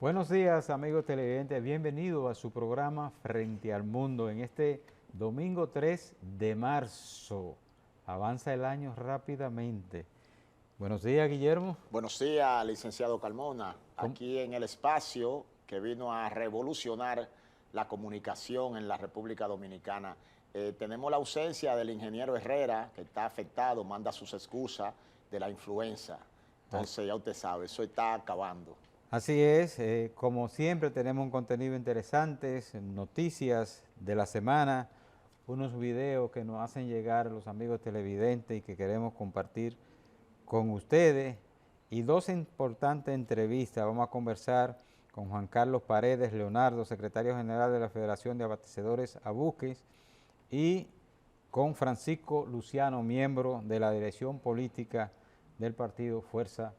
Buenos días, amigos televidentes. Bienvenidos a su programa Frente al Mundo en este domingo 3 de marzo. Avanza el año rápidamente. Buenos días, Guillermo. Buenos días, licenciado Carmona. ¿Cómo? Aquí en el espacio que vino a revolucionar la comunicación en la República Dominicana. Tenemos la ausencia del ingeniero Herrera, que está afectado, manda sus excusas de la influenza. Entonces, ya usted sabe, eso está acabando. Así es, como siempre tenemos un contenido interesante, noticias de la semana, unos videos que nos hacen llegar los amigos televidentes y que queremos compartir con ustedes, y dos importantes entrevistas. Vamos a conversar con Juan Carlos Paredes Leonardo, secretario general de la Federación de Abastecedores Abuques, y con Francisco Luciano, miembro de la dirección política del partido Fuerza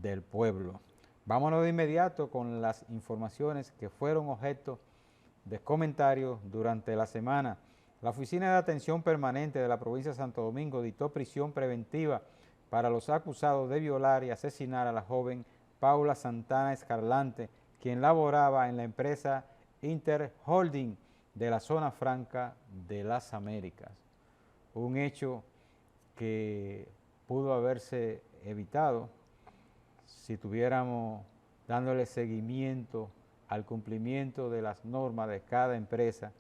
del Pueblo. Vámonos de inmediato con las informaciones que fueron objeto de comentarios durante la semana. La Oficina de Atención Permanente de la provincia de Santo Domingo dictó prisión preventiva para los acusados de violar y asesinar a la joven Paula Santana Escarlante, quien laboraba en la empresa Interholding de la zona franca de las Américas. Un hecho que pudo haberse evitado si tuviéramos dándole seguimiento al cumplimiento de las normas de cada empresa,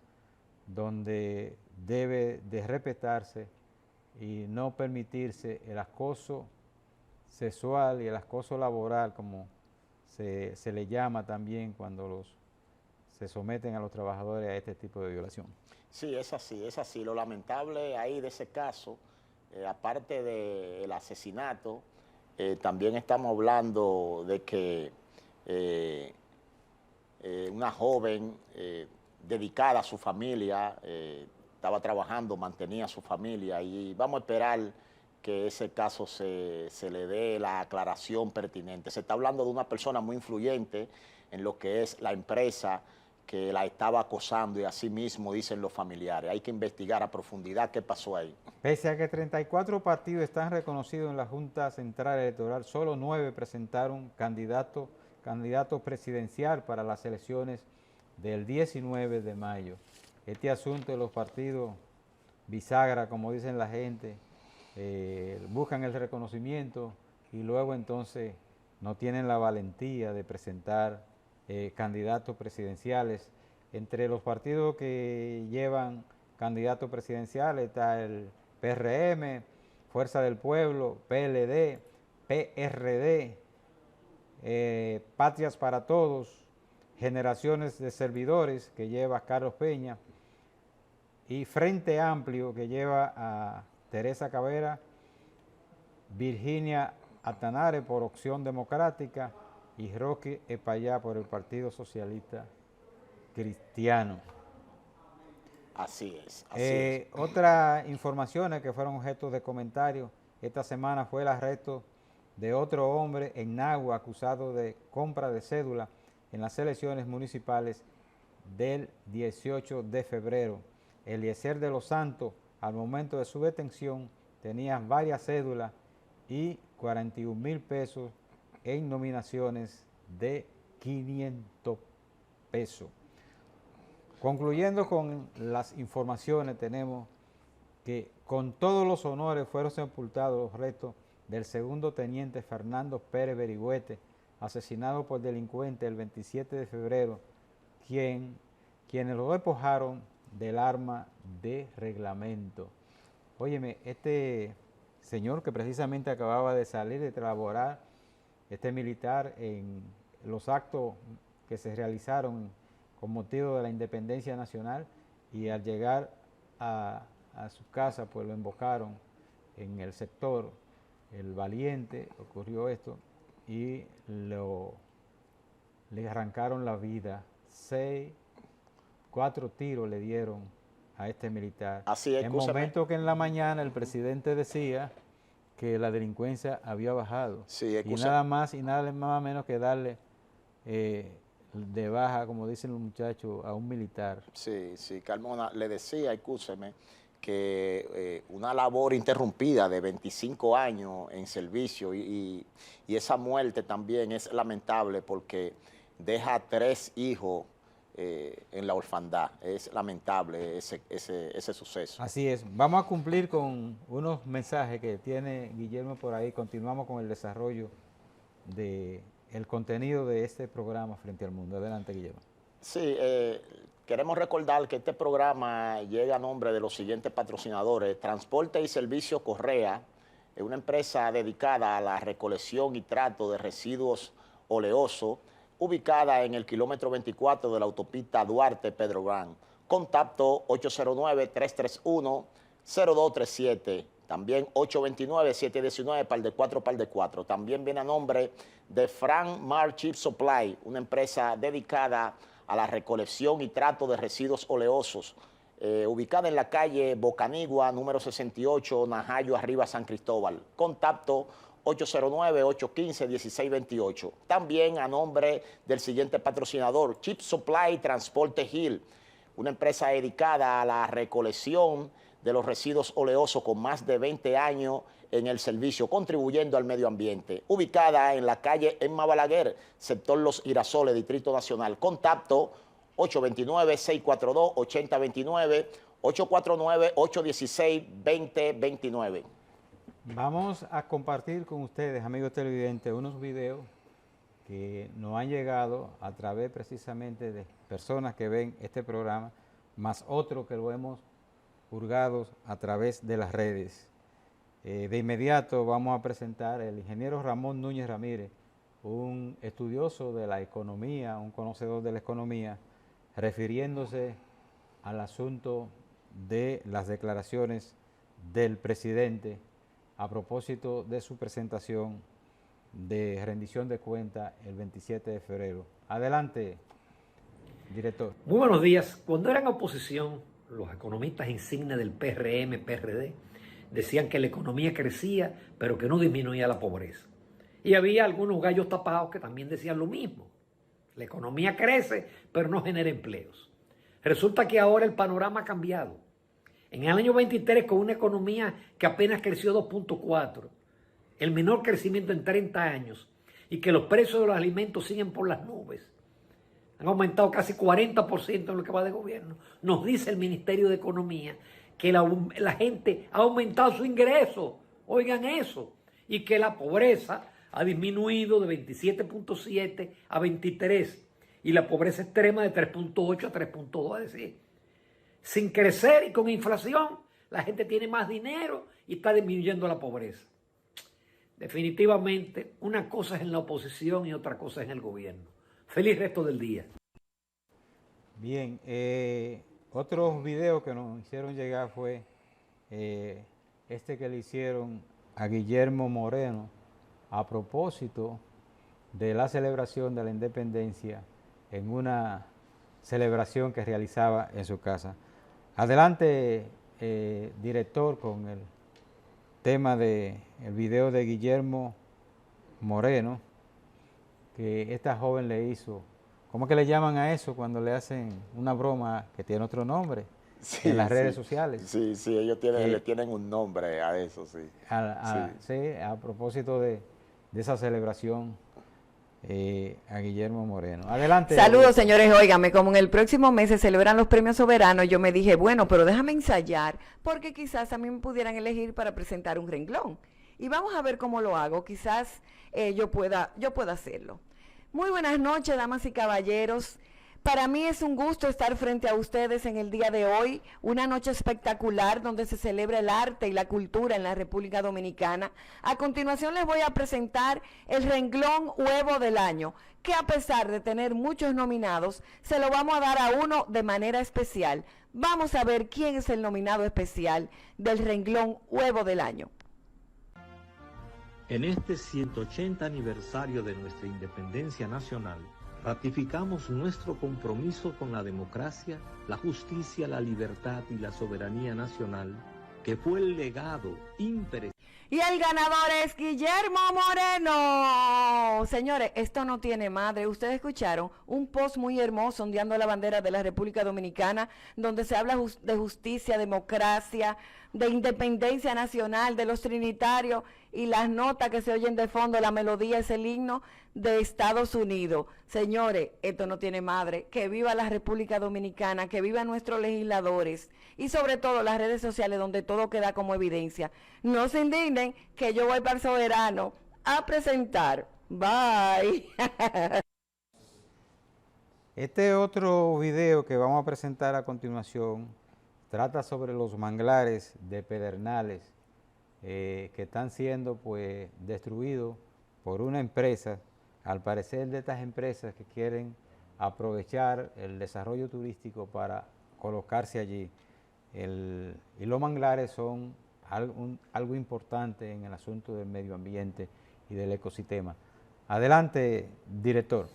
donde debe de respetarse y no permitirse el acoso sexual y el acoso laboral, como se le llama también cuando se someten a los trabajadores a este tipo de violación. Sí, es así, es así. Lo lamentable ahí de ese caso, aparte del asesinato, también estamos hablando de que una joven dedicada a su familia, estaba trabajando, mantenía a su familia, y vamos a esperar que ese caso se le dé la aclaración pertinente. Se está hablando de una persona muy influyente en lo que es la empresa que la estaba acosando, y así mismo dicen los familiares. Hay que investigar a profundidad qué pasó ahí. Pese a que 34 partidos están reconocidos en la Junta Central Electoral, solo 9 presentaron candidato presidencial para las elecciones del 19 de mayo. Este asunto de los partidos bisagra, como dicen la gente, buscan el reconocimiento y luego entonces no tienen la valentía de presentar candidatos presidenciales. Entre los partidos que llevan candidatos presidenciales está el PRM, Fuerza del Pueblo, PLD, PRD, Patrias para Todos, Generaciones de Servidores, que lleva Carlos Peña, y Frente Amplio, que lleva a Teresa Cavera, Virginia Atanare por Opción Democrática y Roque Epayá por el Partido Socialista Cristiano. Así es, así es. Otras informaciones que fueron objeto de comentarios esta semana fue el arresto de otro hombre en Nagua acusado de compra de cédula en las elecciones municipales del 18 de febrero. Eliezer de los Santos, al momento de su detención, tenía varias cédulas y 41,000 pesos en nominaciones de 500 pesos. Concluyendo con las informaciones, tenemos que con todos los honores fueron sepultados los restos del segundo teniente Fernando Pérez Berigüete, asesinado por delincuentes el 27 de febrero, quienes lo despojaron del arma de reglamento. Óyeme, este señor que precisamente acababa de salir de trabajar, este militar, en los actos que se realizaron con motivo de la independencia nacional, y al llegar a su casa pues lo embocaron en el sector El Valiente, ocurrió esto, y le arrancaron la vida. 4 tiros le dieron a este militar. Así es, en momento que en la mañana el presidente decía que la delincuencia había bajado. Sí, y nada más y nada más menos que darle de baja, como dicen los muchachos, a un militar. Sí, sí, Carmona, le decía, escúcheme, que una labor interrumpida de 25 años en servicio, y esa muerte también es lamentable porque deja 3 hijos en la orfandad. Es lamentable ese suceso. Así es. Vamos a cumplir con unos mensajes que tiene Guillermo por ahí. Continuamos con el desarrollo del contenido de este programa Frente al Mundo. Adelante, Guillermo. Sí, queremos recordar que este programa llega a nombre de los siguientes patrocinadores: Transporte y Servicios Correa, es una empresa dedicada a la recolección y trato de residuos oleosos, ubicada en el kilómetro 24 de la autopista Duarte-Pedro Brán. Contacto 809-331-0237. También 829-719, par de 4. También viene a nombre de Frank Mar Chip Supply, una empresa dedicada a la recolección y trato de residuos oleosos, ubicada en la calle Bocanigua, número 68, Najayo, arriba San Cristóbal. Contacto 809-815-1628. También a nombre del siguiente patrocinador: Chip Supply Transporte Hill, una empresa dedicada a la recolección de los residuos oleosos con más de 20 años en el servicio, contribuyendo al medio ambiente. Ubicada en la calle Emma Balaguer, sector Los Girasoles, Distrito Nacional. Contacto 829-642-8029, 849-816-2029. Vamos a compartir con ustedes, amigos televidentes, unos videos que nos han llegado a través precisamente de personas que ven este programa, más otros que lo hemos hurgado a través de las redes. De inmediato vamos a presentar al ingeniero Ramón Núñez Ramírez, un estudioso de la economía, un conocedor de la economía, refiriéndose al asunto de las declaraciones del presidente a propósito de su presentación de rendición de cuentas el 27 de febrero. Adelante, director. Muy buenos días. Cuando eran oposición, los economistas insignes del PRM, PRD, decían que la economía crecía, pero que no disminuía la pobreza. Y había algunos gallos tapados que también decían lo mismo. La economía crece, pero no genera empleos. Resulta que ahora el panorama ha cambiado. En el año 23, con una economía que apenas creció 2.4, el menor crecimiento en 30 años, y que los precios de los alimentos siguen por las nubes, han aumentado casi 40% en lo que va de gobierno, nos dice el Ministerio de Economía que la gente ha aumentado su ingreso, oigan eso, y que la pobreza ha disminuido de 27.7 a 23, y la pobreza extrema de 3.8 a 3.2, es decir, sin crecer y con inflación, la gente tiene más dinero y está disminuyendo la pobreza. Definitivamente, una cosa es en la oposición y otra cosa es en el gobierno. Feliz resto del día. Bien, otros videos que nos hicieron llegar fue este que le hicieron a Guillermo Moreno a propósito de la celebración de la independencia en una celebración que realizaba en su casa. Adelante, director, con el tema del video de Guillermo Moreno, que esta joven le hizo. ¿Cómo que le llaman a eso cuando le hacen una broma que tiene otro nombre en las redes sociales? Sí, ellos le tienen un nombre a eso, sí. A propósito de esa celebración a Guillermo Moreno. Adelante. Saludos, señores. Óigame, como en el próximo mes se celebran los premios soberanos, yo me dije, bueno, pero déjame ensayar, porque quizás a mí me pudieran elegir para presentar un renglón. Y vamos a ver cómo lo hago. Quizás yo pueda hacerlo. Muy buenas noches, damas y caballeros. Para mí es un gusto estar frente a ustedes en el día de hoy, una noche espectacular donde se celebra el arte y la cultura en la República Dominicana. A continuación les voy a presentar el renglón huevo del año, que a pesar de tener muchos nominados, se lo vamos a dar a uno de manera especial. Vamos a ver quién es el nominado especial del renglón huevo del año. En este 180 aniversario de nuestra independencia nacional, ratificamos nuestro compromiso con la democracia, la justicia, la libertad y la soberanía nacional, que fue el legado imperecedero. Y el ganador es Guillermo Moreno. Señores, esto no tiene madre. Ustedes escucharon un post muy hermoso ondeando la bandera de la República Dominicana, donde se habla de justicia, democracia, de independencia nacional, de los trinitarios. y las notas que se oyen de fondo, la melodía es el himno de Estados Unidos. Señores, esto no tiene madre. Que viva la República Dominicana, que vivan nuestros legisladores y sobre todo las redes sociales donde todo queda como evidencia. No se indignen que yo voy para el soberano a presentar. Bye. Este otro video que vamos a presentar a continuación trata sobre los manglares de Pedernales que están siendo pues destruidos por una empresa, al parecer de estas empresas que quieren aprovechar el desarrollo turístico para colocarse allí. Y los manglares son algo importante en el asunto del medio ambiente y del ecosistema. Adelante, director.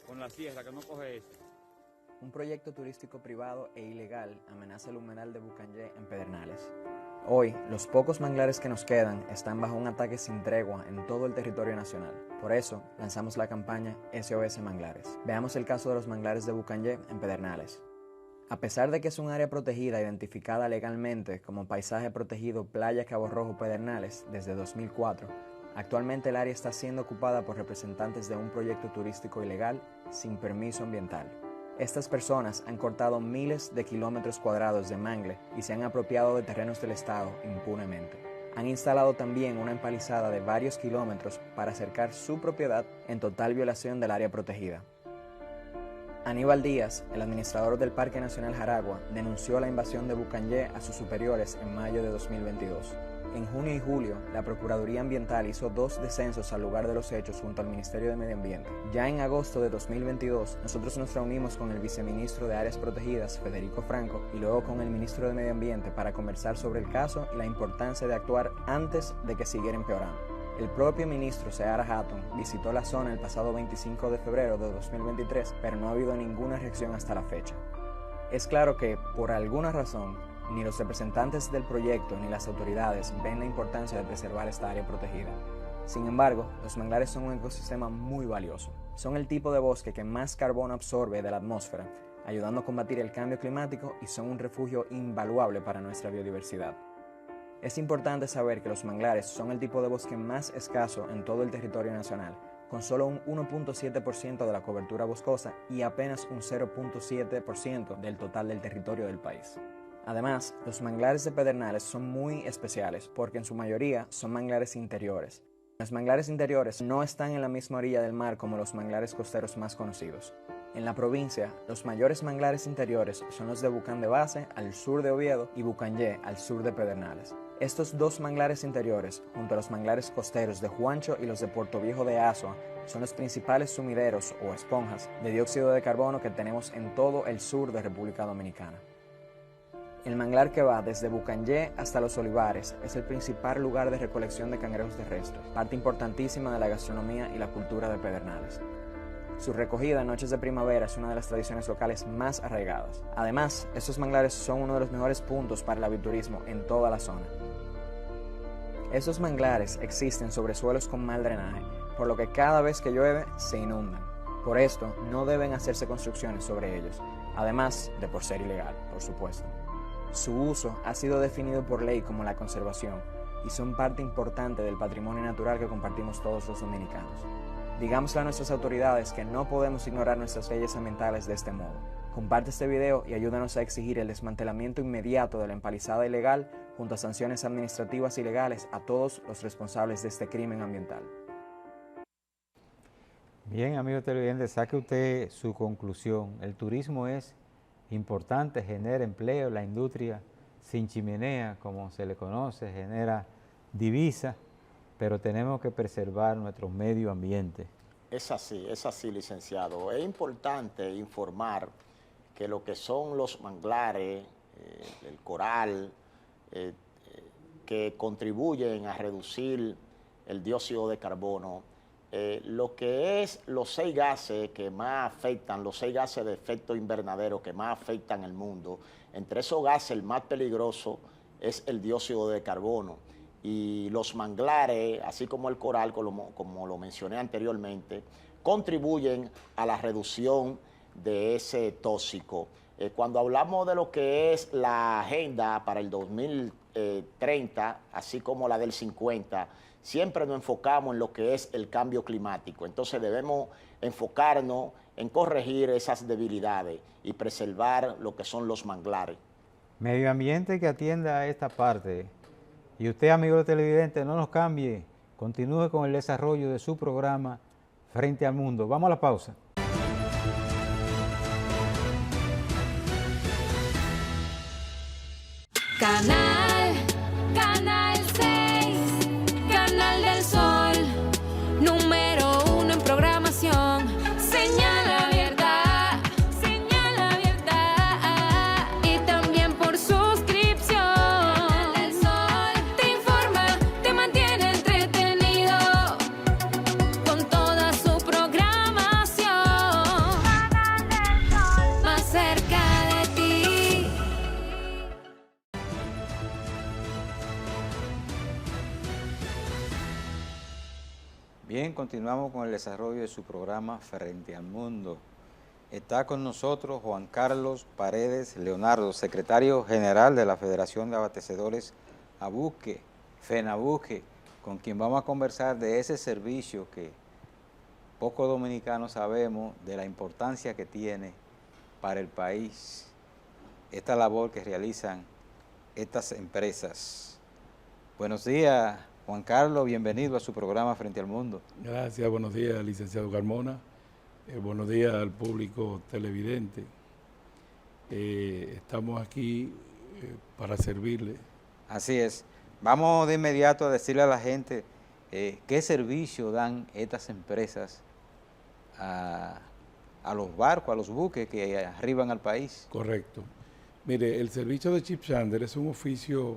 Con la sierra que no coge eso. Un proyecto turístico privado e ilegal amenaza el humedal de Bucanyé en Pedernales. Hoy, los pocos manglares que nos quedan están bajo un ataque sin tregua en todo el territorio nacional. Por eso, lanzamos la campaña SOS Manglares. Veamos el caso de los manglares de Bucanyé en Pedernales. A pesar de que es un área protegida identificada legalmente como Paisaje Protegido Playa Cabo Rojo Pedernales desde 2004, actualmente el área está siendo ocupada por representantes de un proyecto turístico ilegal sin permiso ambiental. Estas personas han cortado miles de kilómetros cuadrados de mangle y se han apropiado de terrenos del Estado impunemente. Han instalado también una empalizada de varios kilómetros para acercar su propiedad en total violación del área protegida. Aníbal Díaz, el administrador del Parque Nacional Jaragua, denunció la invasión de Bucanyé a sus superiores en mayo de 2022. En junio y julio, la Procuraduría Ambiental hizo 2 descensos al lugar de los hechos junto al Ministerio de Medio Ambiente. Ya en agosto de 2022, nosotros nos reunimos con el viceministro de Áreas Protegidas, Federico Franco, y luego con el ministro de Medio Ambiente para conversar sobre el caso y la importancia de actuar antes de que siguiera empeorando. El propio ministro Seara Hatton visitó la zona el pasado 25 de febrero de 2023, pero no ha habido ninguna reacción hasta la fecha. Es claro que, por alguna razón, ni los representantes del proyecto ni las autoridades ven la importancia de preservar esta área protegida. Sin embargo, los manglares son un ecosistema muy valioso. Son el tipo de bosque que más carbono absorbe de la atmósfera, ayudando a combatir el cambio climático y son un refugio invaluable para nuestra biodiversidad. Es importante saber que los manglares son el tipo de bosque más escaso en todo el territorio nacional, con solo un 1.7% de la cobertura boscosa y apenas un 0.7% del total del territorio del país. Además, los manglares de Pedernales son muy especiales porque en su mayoría son manglares interiores. Los manglares interiores no están en la misma orilla del mar como los manglares costeros más conocidos. En la provincia, los mayores manglares interiores son los de Bucán de Base, al sur de Oviedo, y Bucanyé, al sur de Pedernales. Estos 2 manglares interiores, junto a los manglares costeros de Juancho y los de Puerto Viejo de Azua, son los principales sumideros o esponjas de dióxido de carbono que tenemos en todo el sur de República Dominicana. El manglar que va desde Bucanyé hasta Los Olivares es el principal lugar de recolección de cangrejos terrestres, parte importantísima de la gastronomía y la cultura de Pedernales. Su recogida en noches de primavera es una de las tradiciones locales más arraigadas. Además, estos manglares son uno de los mejores puntos para el aviturismo en toda la zona. Estos manglares existen sobre suelos con mal drenaje, por lo que cada vez que llueve se inundan. Por esto, no deben hacerse construcciones sobre ellos, además de por ser ilegal, por supuesto. Su uso ha sido definido por ley como la conservación y son parte importante del patrimonio natural que compartimos todos los dominicanos. Digámosle a nuestras autoridades que no podemos ignorar nuestras leyes ambientales de este modo. Comparte este video y ayúdanos a exigir el desmantelamiento inmediato de la empalizada ilegal junto a sanciones administrativas y legales a todos los responsables de este crimen ambiental. Bien, amigo televidente, saque usted su conclusión. El turismo es importante, genera empleo, la industria sin chimenea, como se le conoce, genera divisa, pero tenemos que preservar nuestro medio ambiente. Es así, licenciado. Es importante informar que lo que son los manglares, el coral, que contribuyen a reducir el dióxido de carbono, lo que es los 6 gases que más afectan, los 6 gases de efecto invernadero que más afectan el mundo, entre esos gases el más peligroso es el dióxido de carbono. Y los manglares, así como el coral, como lo mencioné anteriormente, contribuyen a la reducción de ese tóxico. Cuando hablamos de lo que es la agenda para el 2030, 30, así como la del 50, siempre nos enfocamos en lo que es el cambio climático. Entonces debemos enfocarnos en corregir esas debilidades y preservar lo que son los manglares. Medio ambiente que atienda a esta parte. Y usted, amigo televidente, no nos cambie. Continúe con el desarrollo de su programa Frente al Mundo. Vamos a la pausa. Canal 6, Canal del Sol, número 1 en programación. Señal abierta, y también por suscripción. Canal del Sol te informa, te mantiene entretenido con toda su programación. Canal del Sol, más cerca de ti. Bien, continuamos con el desarrollo de su programa Frente al Mundo. Está con nosotros Juan Carlos Paredes Leonardo, secretario general de la Federación de Abastecedores Abuque, FENABUQUE, con quien vamos a conversar de ese servicio que pocos dominicanos sabemos de la importancia que tiene para el país esta labor que realizan estas empresas. Buenos días, Juan Carlos, bienvenido a su programa Frente al Mundo. Gracias, buenos días, licenciado Carmona. Buenos días al público televidente. Estamos aquí para servirle. Así es. Vamos de inmediato a decirle a la gente qué servicio dan estas empresas a los barcos, a los buques que arriban al país. Correcto. Mire, el servicio de ship sander es un oficio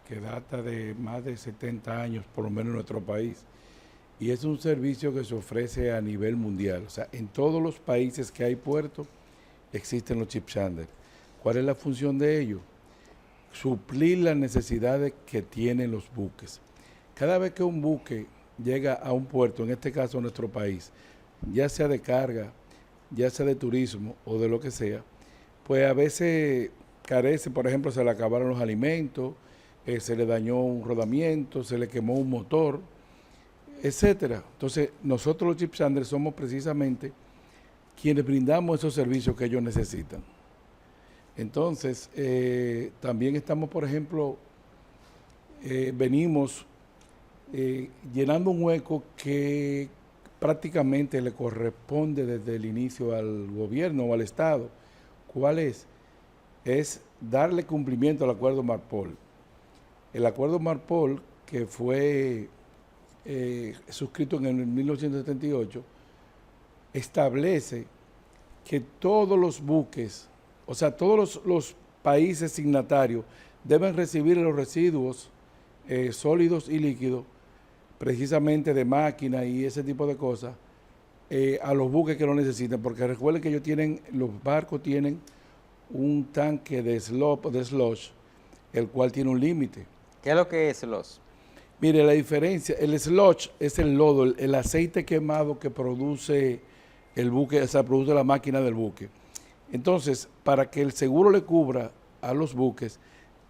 que data de más de 70 años, por lo menos en nuestro país, y es un servicio que se ofrece a nivel mundial. O sea, en todos los países que hay puertos existen los ship sander. ¿Cuál es la función de ellos? Suplir las necesidades que tienen los buques. Cada vez que un buque llega a un puerto, en este caso a nuestro país, ya sea de carga, ya sea de turismo o de lo que sea, pues a veces carece, por ejemplo, se le acabaron los alimentos, se le dañó un rodamiento, se le quemó un motor, etcétera. Entonces, nosotros los ship sander somos precisamente quienes brindamos esos servicios que ellos necesitan. Entonces, también estamos, por ejemplo, venimos llenando un hueco que prácticamente le corresponde desde el inicio al gobierno o al Estado. ¿Cuál es? Es darle cumplimiento al Acuerdo Marpol. El Acuerdo Marpol, que fue suscrito en el 1978, establece que todos los buques, o sea, todos los países signatarios deben recibir los residuos sólidos y líquidos, precisamente de máquinas y ese tipo de cosas, a los buques que lo necesiten, porque recuerden que los barcos tienen un tanque de slush, el cual tiene un límite. ¿Qué es lo que es slush? Mire, la diferencia, el slush es el lodo, el aceite quemado que produce el buque, o sea, produce la máquina del buque. Entonces, para que el seguro le cubra a los buques,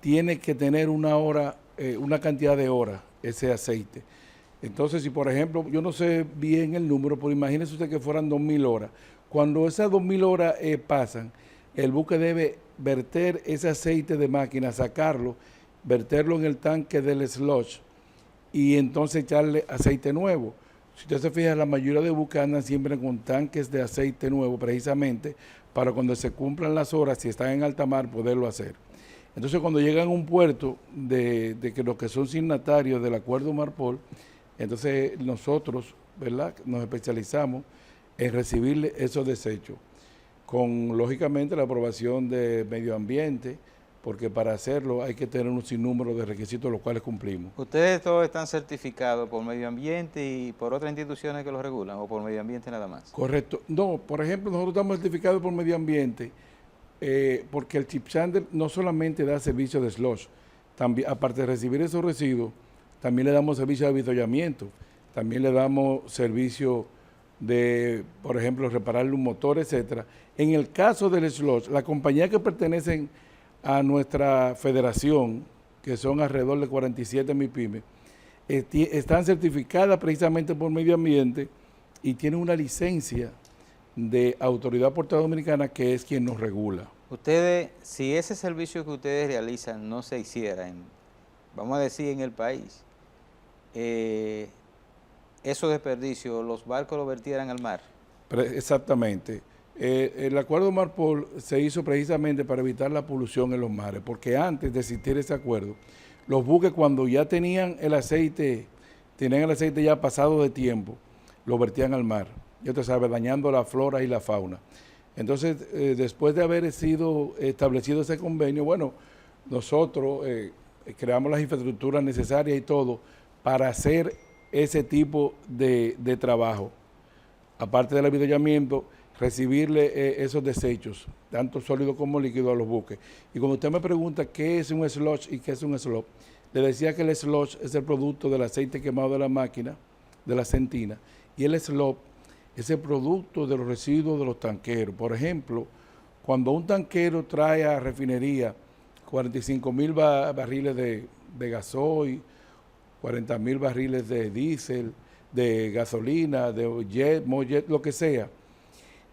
tiene que tener una cantidad de horas ese aceite. Entonces, si por ejemplo, yo no sé bien el número, pero imagínese usted que fueran 2.000 horas. Cuando esas 2.000 horas pasan, el buque debe verter ese aceite de máquina, sacarlo, verterlo en el tanque del slush y entonces echarle aceite nuevo. Si usted se fija, la mayoría de buques andan siempre con tanques de aceite nuevo, precisamente para cuando se cumplan las horas, si están en alta mar, poderlo hacer. Entonces, cuando llegan a un puerto de que los que son signatarios del Acuerdo Marpol, entonces nosotros, ¿verdad?, nos especializamos en recibirle esos desechos, con lógicamente la aprobación de medio ambiente, porque para hacerlo hay que tener un sinnúmero de requisitos los cuales cumplimos. ¿Ustedes todos están certificados por medio ambiente y por otras instituciones que lo regulan o por medio ambiente nada más? Correcto. No, por ejemplo, nosotros estamos certificados por medio ambiente porque el ship sander no solamente da servicio de slush, también, aparte de recibir esos residuos, también le damos servicio de avituallamiento, también le damos servicio de, por ejemplo, repararle un motor, etcétera. En el caso del slush, la compañía que pertenecen a nuestra federación, que son alrededor de 47 MIPYME, están certificadas precisamente por Medio Ambiente y tienen una licencia de Autoridad Portuaria Dominicana, que es quien nos regula. Ustedes, si ese servicio que ustedes realizan no se hiciera, vamos a decir, en el país, esos desperdicios, los barcos los vertieran al mar. Exactamente. El acuerdo Marpol se hizo precisamente para evitar la polución en los mares, porque antes de existir ese acuerdo, los buques cuando ya tenían el aceite ya pasado de tiempo, lo vertían al mar, ya usted sabe, dañando la flora y la fauna. Entonces, después de haber sido establecido ese convenio, bueno, nosotros creamos las infraestructuras necesarias y todo para hacer ese tipo de trabajo. Aparte del avituallamiento, recibirle esos desechos, tanto sólido como líquido, a los buques. Y cuando usted me pregunta qué es un sludge y qué es un slop, le decía que el sludge es el producto del aceite quemado de la máquina, de la centina, y el slop es el producto de los residuos de los tanqueros. Por ejemplo, cuando un tanquero trae a refinería 45,000 barriles de gasoil, 40,000 barriles de diésel, de gasolina, de jet, mojet, lo que sea,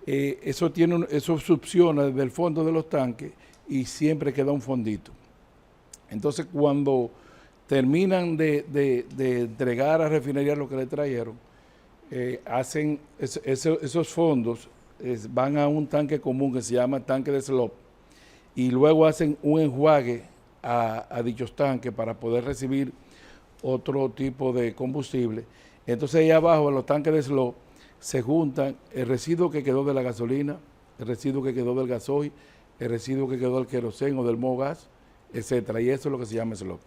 eso succiona desde el fondo de los tanques y siempre queda un fondito. Entonces, cuando terminan de entregar a refinería lo que le trajeron, hacen esos fondos, van a un tanque común que se llama tanque de slop, y luego hacen un enjuague a dichos tanques para poder recibir otro tipo de combustible. Entonces, ahí abajo, en los tanques de slop, se juntan el residuo que quedó de la gasolina, el residuo que quedó del gasoil, el residuo que quedó del queroseno o del mogas, etcétera, y eso es lo que se llama slop.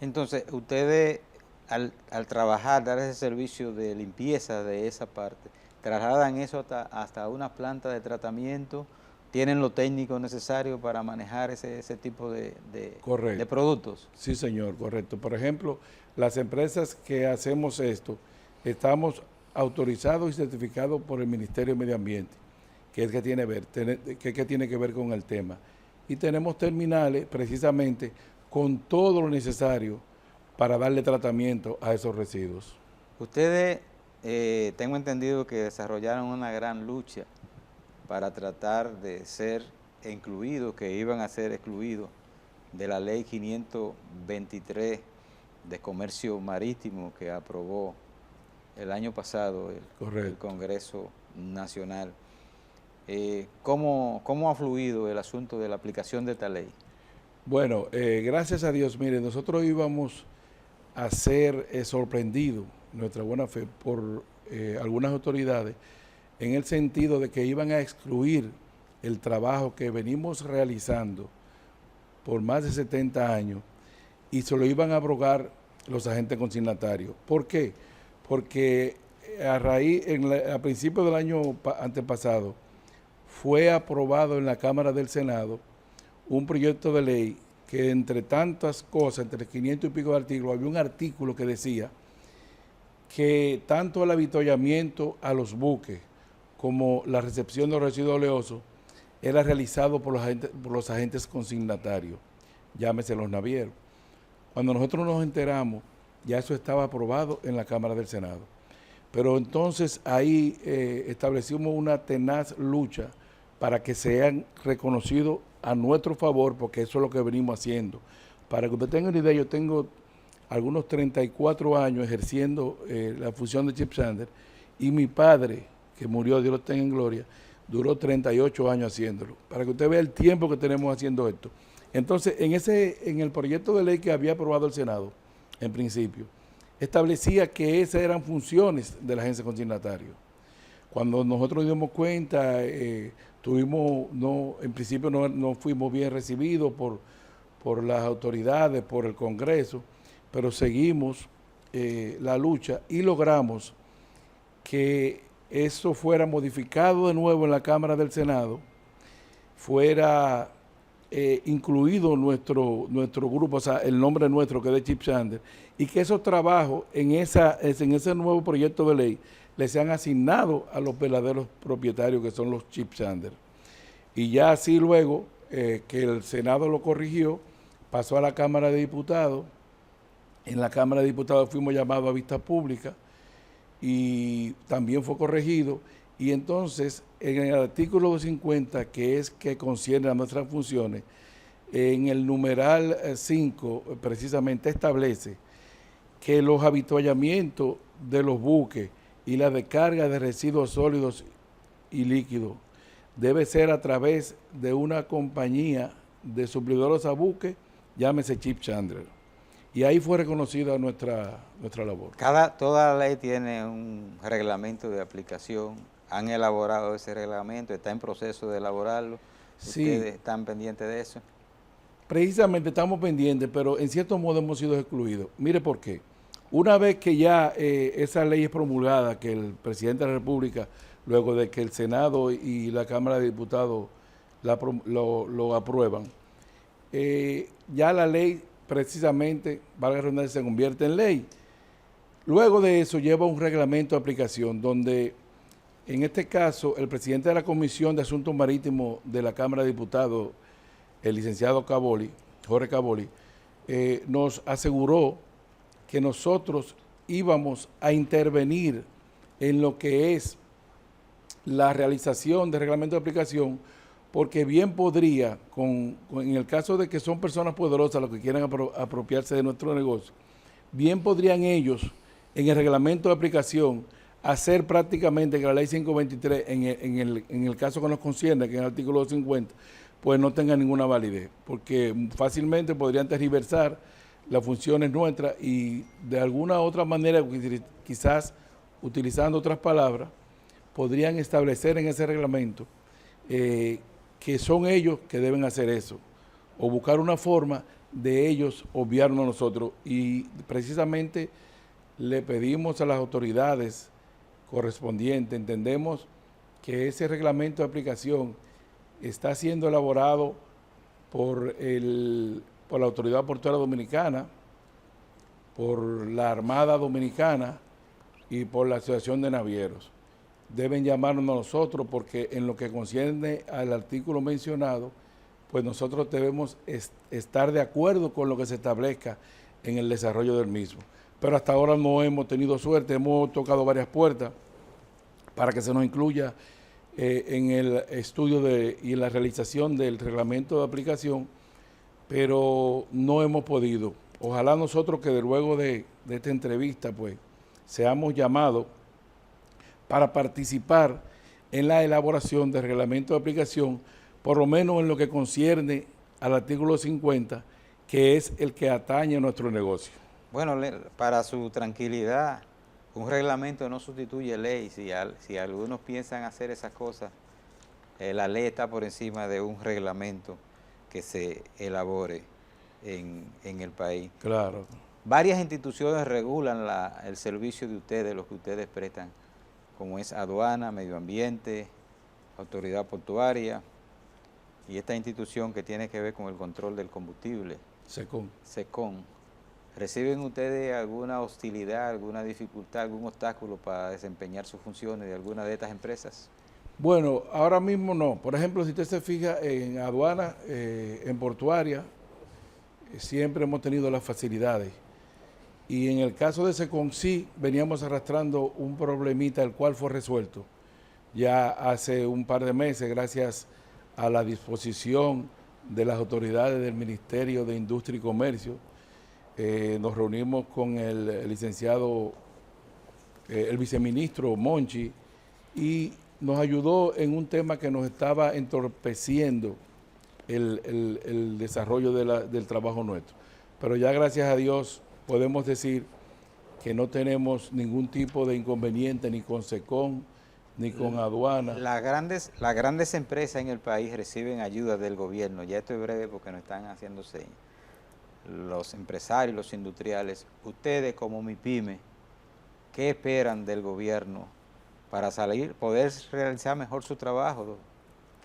Entonces, ustedes al trabajar, dar ese servicio de limpieza de esa parte, trasladan eso hasta una planta de tratamiento, tienen lo técnico necesario para manejar ese tipo de productos. Sí, señor, correcto. Por ejemplo, las empresas que hacemos esto, estamos autorizados y certificados por el Ministerio de Medio Ambiente, que es que tiene que ver con el tema. Y tenemos terminales precisamente con todo lo necesario para darle tratamiento a esos residuos. Ustedes, tengo entendido que desarrollaron una gran lucha para tratar de ser incluidos, que iban a ser excluidos de la ley 523 de comercio marítimo que aprobó el año pasado el Congreso Nacional. ¿Cómo ha fluido el asunto de la aplicación de esta ley? Bueno, gracias a Dios, mire, nosotros íbamos a ser sorprendidos, nuestra buena fe, por algunas autoridades, en el sentido de que iban a excluir el trabajo que venimos realizando por más de 70 años y se lo iban a abrogar los agentes consignatarios. ¿Por qué? Porque a principios del año antepasado fue aprobado en la Cámara del Senado un proyecto de ley que, entre tantas cosas, entre 500 y pico de artículos, había un artículo que decía que tanto el avituallamiento a los buques como la recepción de los residuos oleosos era realizado por los agentes consignatarios, llámese los navieros. Cuando nosotros nos enteramos, ya eso estaba aprobado en la Cámara del Senado. Pero entonces ahí establecimos una tenaz lucha para que sean reconocidos a nuestro favor, porque eso es lo que venimos haciendo. Para que usted tenga una idea, yo tengo algunos 34 años ejerciendo la función de chip sander, y mi padre, que murió, Dios lo tenga en gloria, duró 38 años haciéndolo, para que usted vea el tiempo que tenemos haciendo esto. Entonces, en el proyecto de ley que había aprobado el Senado, en principio, establecía que esas eran funciones de la agencia consignataria. Cuando nosotros nos dimos cuenta, en principio no fuimos bien recibidos por las autoridades, por el Congreso, pero seguimos la lucha y logramos que eso fuera modificado de nuevo en la Cámara del Senado, fuera incluido nuestro grupo, o sea, el nombre nuestro, que es de Chip Sander, y que esos trabajos en ese nuevo proyecto de ley les sean asignados a los verdaderos propietarios, que son los Chip Sander. Y ya así luego que el Senado lo corrigió, pasó a la Cámara de Diputados. En la Cámara de Diputados fuimos llamados a vista pública y también fue corregido. Y entonces, en el artículo 250, que es que concierne a nuestras funciones, en el numeral 5 precisamente establece que los avituallamientos de los buques y la descarga de residuos sólidos y líquidos debe ser a través de una compañía de suplidores a buques, llámese Chip Chandler. Y ahí fue reconocida nuestra labor. Toda ley tiene un reglamento de aplicación. ¿Han elaborado ese reglamento? ¿Está en proceso de elaborarlo? Sí. ¿Ustedes están pendientes de eso? Precisamente estamos pendientes, pero en cierto modo hemos sido excluidos. Mire por qué. Una vez que ya esa ley es promulgada, que el presidente de la República, luego de que el Senado y la Cámara de Diputados lo aprueban, ya la ley precisamente, valga la redundancia, se convierte en ley. Luego de eso lleva un reglamento de aplicación donde, en este caso, el presidente de la Comisión de Asuntos Marítimos de la Cámara de Diputados, el licenciado Jorge Caboli, nos aseguró que nosotros íbamos a intervenir en lo que es la realización del reglamento de aplicación, porque bien podría, en el caso de que son personas poderosas los que quieran apropiarse de nuestro negocio, bien podrían ellos, en el reglamento de aplicación, hacer prácticamente que la ley 523, en el caso que nos concierne, que es el artículo 250, pues no tenga ninguna validez, porque fácilmente podrían tergiversar las funciones nuestras y de alguna otra manera, quizás utilizando otras palabras, podrían establecer en ese reglamento que son ellos que deben hacer eso, o buscar una forma de ellos obviarnos a nosotros. Y precisamente le pedimos a las autoridades correspondientes, entendemos que ese reglamento de aplicación está siendo elaborado por la Autoridad Portuaria Dominicana, por la Armada Dominicana y por la Asociación de Navieros. Deben llamarnos a nosotros porque en lo que concierne al artículo mencionado, pues nosotros debemos estar de acuerdo con lo que se establezca en el desarrollo del mismo. Pero hasta ahora no hemos tenido suerte, hemos tocado varias puertas para que se nos incluya en el estudio y en la realización del reglamento de aplicación, pero no hemos podido. Ojalá nosotros que luego de esta entrevista pues seamos llamados para participar en la elaboración del reglamento de aplicación, por lo menos en lo que concierne al artículo 50, que es el que atañe a nuestro negocio. Bueno, para su tranquilidad, un reglamento no sustituye ley. Si algunos piensan hacer esas cosas, la ley está por encima de un reglamento que se elabore en el país. Claro. Varias instituciones regulan el servicio de ustedes, lo que ustedes prestan, como es aduana, medio ambiente, autoridad portuaria y esta institución que tiene que ver con el control del combustible, SECON. ¿Reciben ustedes alguna hostilidad, alguna dificultad, algún obstáculo para desempeñar sus funciones de alguna de estas empresas? Bueno, ahora mismo no. Por ejemplo, si usted se fija en aduana, en portuaria, siempre hemos tenido las facilidades. Y en el caso de SECON sí veníamos arrastrando un problemita el cual fue resuelto ya hace un par de meses gracias a la disposición de las autoridades del Ministerio de Industria y Comercio. Nos reunimos con el licenciado, el viceministro Monchi, y nos ayudó en un tema que nos estaba entorpeciendo el desarrollo del trabajo nuestro. Pero ya gracias a Dios podemos decir que no tenemos ningún tipo de inconveniente ni con SECON ni con aduana. Las grandes empresas en el país reciben ayuda del gobierno. Ya esto es breve porque nos están haciendo señas. Los empresarios, los industriales, ustedes como MIPYME, ¿qué esperan del gobierno para poder realizar mejor su trabajo?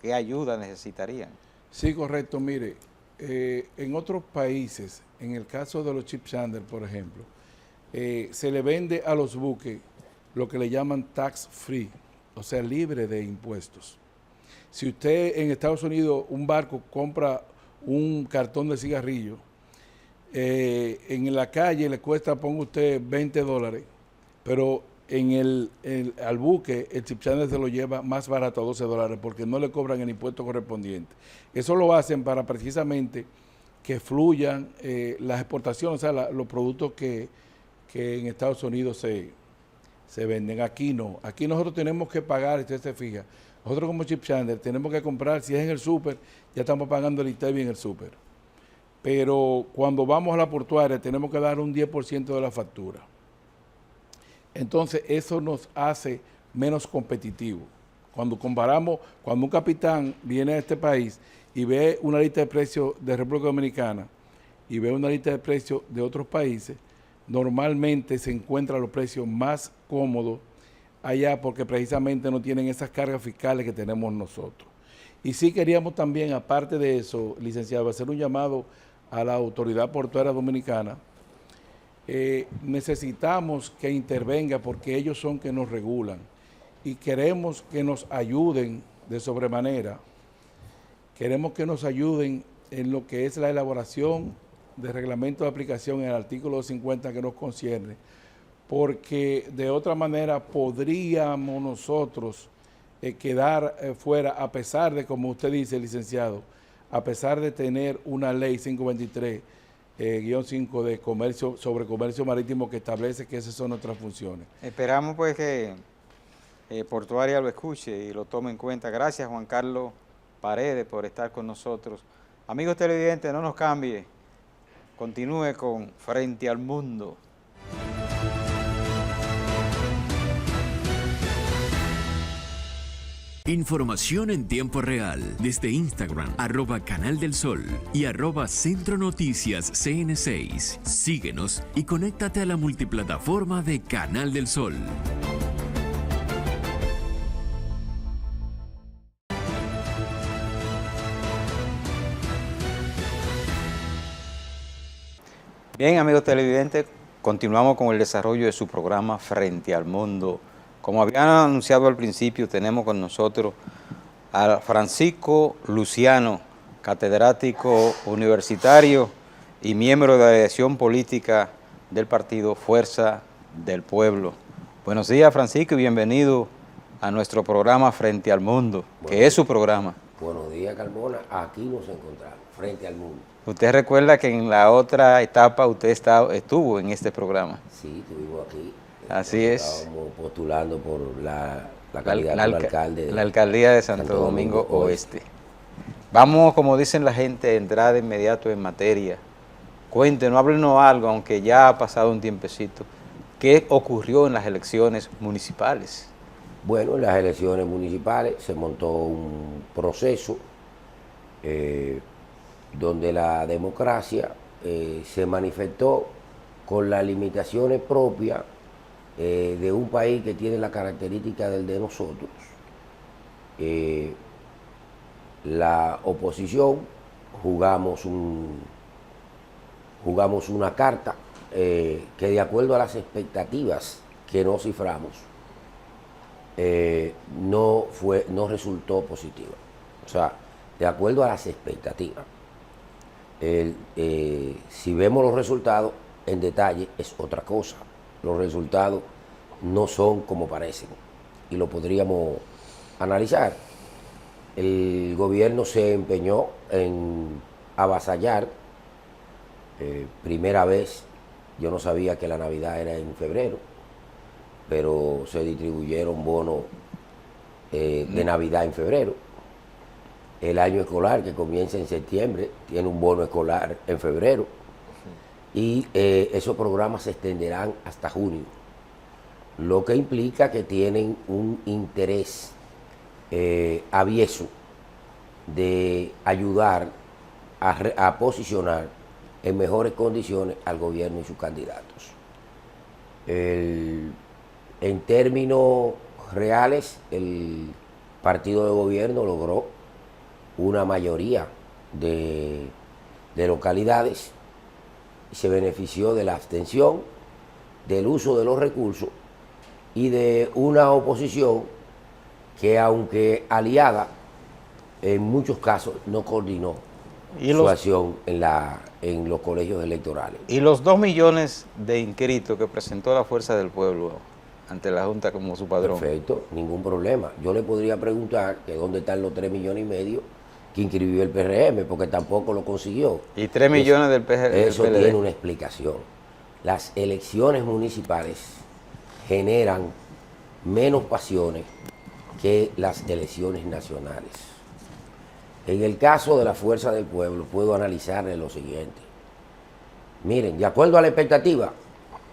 ¿Qué ayuda necesitarían? Sí, correcto. Mire, en otros países, en el caso de los Chip Chandler, por ejemplo, se le vende a los buques lo que le llaman tax free, o sea, libre de impuestos. Si usted en Estados Unidos, un barco compra un cartón de cigarrillo en la calle le cuesta, ponga usted, $20, pero al buque el chip channel se lo lleva más barato a $12 porque no le cobran el impuesto correspondiente. Eso lo hacen para precisamente que fluyan las exportaciones, o sea, los productos que en Estados Unidos se venden. Aquí no. Aquí nosotros tenemos que pagar, si usted se fija, nosotros como chip channel tenemos que comprar, si es en el súper, ya estamos pagando el ITEVI en el súper. Pero cuando vamos a la portuaria tenemos que dar un 10% de la factura. Entonces eso nos hace menos competitivos. Cuando comparamos, cuando un capitán viene a este país y ve una lista de precios de República Dominicana y ve una lista de precios de otros países, normalmente se encuentran los precios más cómodos allá porque precisamente no tienen esas cargas fiscales que tenemos nosotros. Y sí queríamos también, aparte de eso, licenciado, hacer un llamado a la Autoridad Portuaria Dominicana. Necesitamos que intervenga porque ellos son que nos regulan y queremos que nos ayuden de sobremanera. Queremos que nos ayuden en lo que es la elaboración de reglamento de aplicación en el artículo 50 que nos concierne, porque de otra manera podríamos nosotros quedar fuera, a pesar de, como usted dice, licenciado, a pesar de tener una ley 523-5 de comercio, sobre comercio marítimo que establece que esas son nuestras funciones. Esperamos pues que Portuaria lo escuche y lo tome en cuenta. Gracias, Juan Carlos Paredes, por estar con nosotros. Amigos televidentes, no nos cambie. Continúe con Frente al Mundo. Información en tiempo real desde Instagram, @Canal del Sol y @Centro Noticias CN6. Síguenos y conéctate a la multiplataforma de Canal del Sol. Bien, amigos televidentes, continuamos con el desarrollo de su programa Frente al Mundo. Como habían anunciado al principio, tenemos con nosotros a Francisco Luciano, catedrático universitario y miembro de la dirección política del partido Fuerza del Pueblo. Buenos días, Francisco, y bienvenido a nuestro programa Frente al Mundo, que es su programa. Buenos días, Carmona. Aquí nos encontramos, Frente al Mundo. Usted recuerda que en la otra etapa usted estuvo en este programa. Sí, estuvimos aquí. Así es. Estábamos postulando por la candidatura al alcalde. La alcaldía de Santo Domingo Oeste. Vamos, como dicen la gente, a entrar de inmediato en materia. Cuéntenos, háblenos algo, aunque ya ha pasado un tiempecito. ¿Qué ocurrió en las elecciones municipales? Bueno, en las elecciones municipales se montó un proceso donde la democracia se manifestó con las limitaciones propias de un país que tiene la característica del de nosotros. La oposición jugamos una carta que, de acuerdo a las expectativas que nos ciframos, no resultó positiva. O sea, de acuerdo a las expectativas. Si vemos los resultados en detalle es otra cosa. Los resultados no son como parecen y lo podríamos analizar. El gobierno se empeñó en avasallar. Primera vez, yo no sabía que la Navidad era en febrero, pero se distribuyeron bonos de Navidad en febrero. El año escolar, que comienza en septiembre, tiene un bono escolar en febrero. Y esos programas se extenderán hasta junio, lo que implica que tienen un interés avieso de ayudar a posicionar en mejores condiciones al gobierno y sus candidatos. En términos reales, el partido de gobierno logró una mayoría de localidades y se benefició de la abstención, del uso de los recursos y de una oposición que, aunque aliada, en muchos casos no coordinó ¿Y su los, acción en los colegios electorales. y los 2 millones de inscritos que presentó la Fuerza del Pueblo ante la Junta como su padrón? Perfecto, ningún problema. Yo le podría preguntar que dónde están los 3,5 millones que inscribió el PRM, porque tampoco lo consiguió. Y 3 millones del PLD. Eso tiene una explicación. Las elecciones municipales generan menos pasiones que las elecciones nacionales. En el caso de la Fuerza del Pueblo, puedo analizarle lo siguiente. Miren, de acuerdo a la expectativa,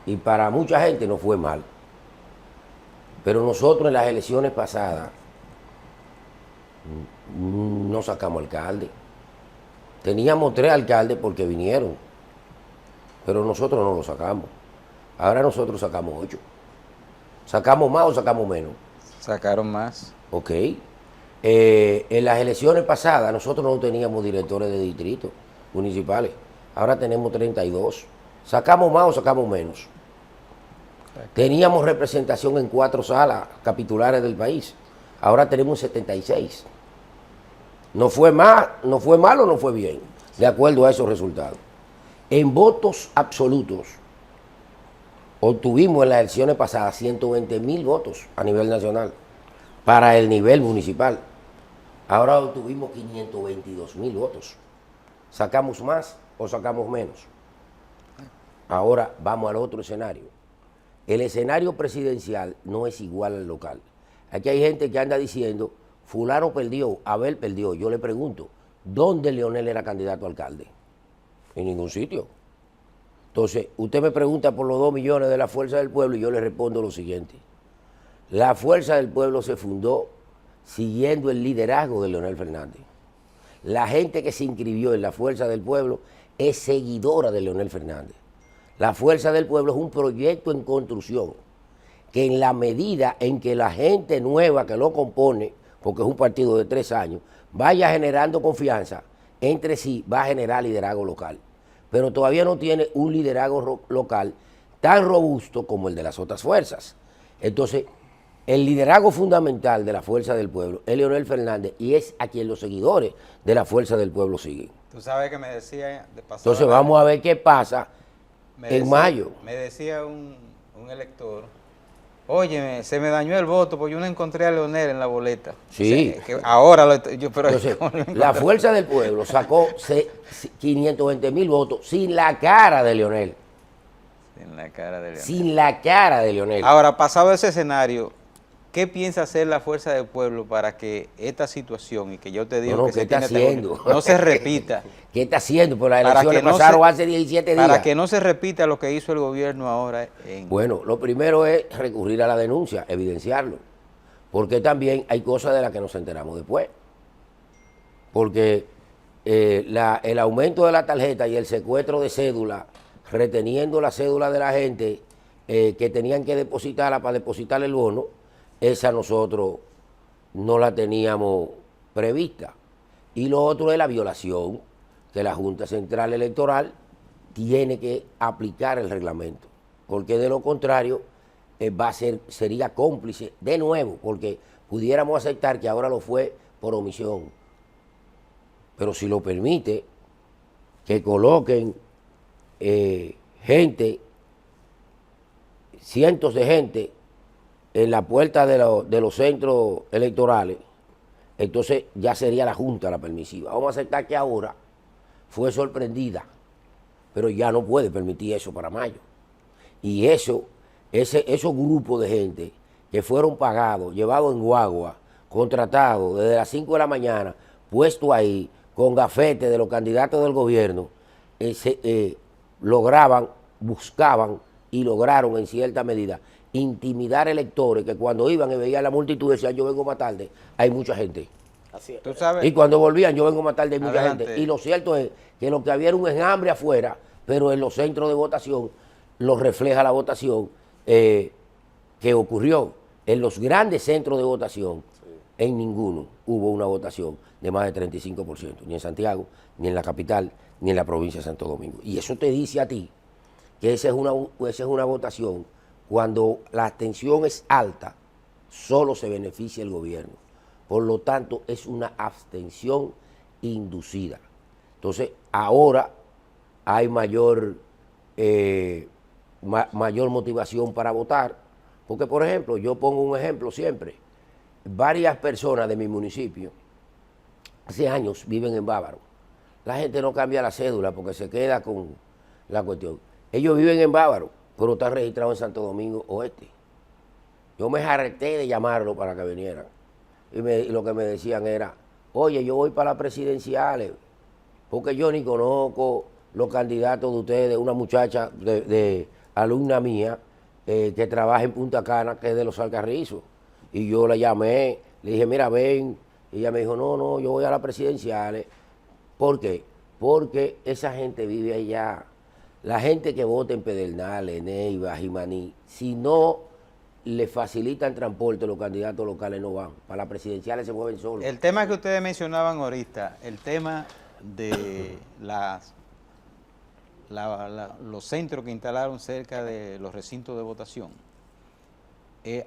y para mucha gente no fue mal, pero nosotros en las elecciones pasadas no sacamos alcalde. Teníamos 3 alcaldes porque vinieron, pero nosotros no lo sacamos. Ahora nosotros sacamos 8. ¿Sacamos más o sacamos menos? Sacaron más. Ok. En las elecciones pasadas nosotros no teníamos directores de distrito municipales. Ahora tenemos 32. ¿Sacamos más o sacamos menos? Teníamos representación en 4 salas capitulares del país. Ahora tenemos 76. No fue mal o no fue bien, de acuerdo a esos resultados. En votos absolutos, obtuvimos en las elecciones pasadas 120,000 votos a nivel nacional para el nivel municipal. Ahora obtuvimos 522,000 votos. ¿Sacamos más o sacamos menos? Ahora vamos al otro escenario. El escenario presidencial no es igual al local. Aquí hay gente que anda diciendo, fulano perdió, Abel perdió. Yo le pregunto, ¿dónde Leonel era candidato a alcalde? En ningún sitio. Entonces, usted me pregunta por los 2 millones de la Fuerza del Pueblo y yo le respondo lo siguiente. La Fuerza del Pueblo se fundó siguiendo el liderazgo de Leonel Fernández. La gente que se inscribió en la Fuerza del Pueblo es seguidora de Leonel Fernández. La Fuerza del Pueblo es un proyecto en construcción que en la medida en que la gente nueva que lo compone, porque es un partido de 3 años, vaya generando confianza entre sí, va a generar liderazgo local. Pero todavía no tiene un liderazgo local tan robusto como el de las otras fuerzas. Entonces, el liderazgo fundamental de la Fuerza del Pueblo es Leonel Fernández y es a quien los seguidores de la Fuerza del Pueblo siguen. Tú sabes que me decía... Entonces vamos a ver qué pasa en mayo. Me decía un elector, oye, se me dañó el voto porque yo no encontré a Leonel en la boleta. Sí. O sea, que ahora pero entonces, la Fuerza del Pueblo sacó 520,000 votos sin la cara de Leonel. Sin la cara de Leonel. Sin la cara de Leonel. Ahora, pasado ese escenario, ¿qué piensa hacer la Fuerza del Pueblo para que esta situación, y que yo te digo que se tiene haciendo? No se repita? ¿Qué está haciendo? Por las elecciones pasaron hace 17 días. Para que no se repita lo que hizo el gobierno ahora. Bueno, lo primero es recurrir a la denuncia, evidenciarlo. Porque también hay cosas de las que nos enteramos después. Porque el aumento de la tarjeta y el secuestro de cédula, reteniendo la cédula de la gente que tenían que depositarla para depositar el bono, esa nosotros no la teníamos prevista. Y lo otro es la violación que la Junta Central Electoral tiene que aplicar el reglamento, porque de lo contrario sería cómplice de nuevo, porque pudiéramos aceptar que ahora lo fue por omisión. Pero si lo permite, que coloquen gente, cientos de gente, en la puerta de los centros electorales, entonces ya sería la Junta la permisiva. Vamos a aceptar que ahora fue sorprendida, pero ya no puede permitir eso para mayo. Y esos grupos de gente que fueron pagados, llevados en guagua, contratados desde las 5 de la mañana, puestos ahí con gafetes de los candidatos del gobierno, buscaban y lograron en cierta medida intimidar electores que cuando iban y veían la multitud decían yo vengo más tarde, hay mucha gente. Así es. ¿Tú sabes? Y cuando volvían yo vengo más tarde, hay mucha Adelante. gente. Y lo cierto es que lo que había era un enjambre afuera, pero en los centros de votación lo refleja la votación que ocurrió. En los grandes centros de votación, en ninguno hubo una votación de más de 35%, ni en Santiago, ni en la capital, ni en la provincia de Santo Domingo. Y eso te dice a ti que esa es una votación. Cuando la abstención es alta, solo se beneficia el gobierno. Por lo tanto, es una abstención inducida. Entonces, ahora hay mayor motivación para votar, porque, por ejemplo, yo pongo un ejemplo siempre. Varias personas de mi municipio, hace años, viven en Bávaro. La gente no cambia la cédula porque se queda con la cuestión. Ellos viven en Bávaro, pero están registrados en Santo Domingo Oeste. Yo me harté de llamarlo para que vinieran. Y lo que me decían era, oye, yo voy para las presidenciales, porque yo ni conozco los candidatos de ustedes, una muchacha de alumna mía que trabaja en Punta Cana, que es de Los Alcarrizos. Y yo la llamé, le dije, mira, ven. Y ella me dijo, no, yo voy a las presidenciales. ¿Por qué? Porque esa gente vive allá. La gente que vota en Pedernales, Neiva, Jimaní, si no le facilitan transporte, los candidatos locales no van. Para las presidenciales se mueven solos. El tema que ustedes mencionaban ahorita, el tema de los centros que instalaron cerca de los recintos de votación.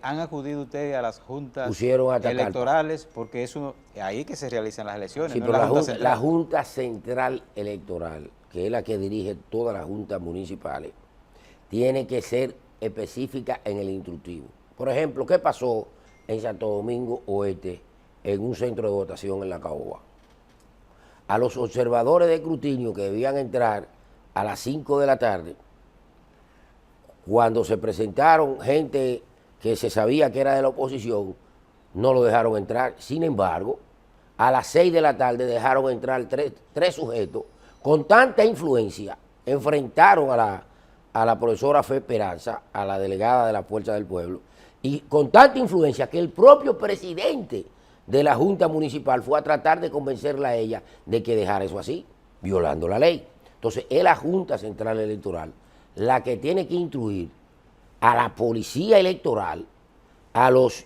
¿Han acudido ustedes a las juntas electorales? Porque eso ahí que se realizan las elecciones. Sí, no pero la Junta Central Electoral, que es la que dirige todas las juntas municipales, tiene que ser específica en el instructivo. Por ejemplo, ¿qué pasó en Santo Domingo Oeste en un centro de votación en La Caoba? A los observadores de escrutinio que debían entrar a las 5 de la tarde, cuando se presentaron gente que se sabía que era de la oposición, no lo dejaron entrar. Sin embargo, a las 6 de la tarde dejaron entrar tres sujetos con tanta influencia, enfrentaron a la profesora Fe Esperanza, a la delegada de la Fuerza del Pueblo, y con tanta influencia que el propio presidente de la Junta Municipal fue a tratar de convencerla a ella de que dejara eso así, violando la ley. Entonces, es la Junta Central Electoral la que tiene que instruir a la policía electoral, a los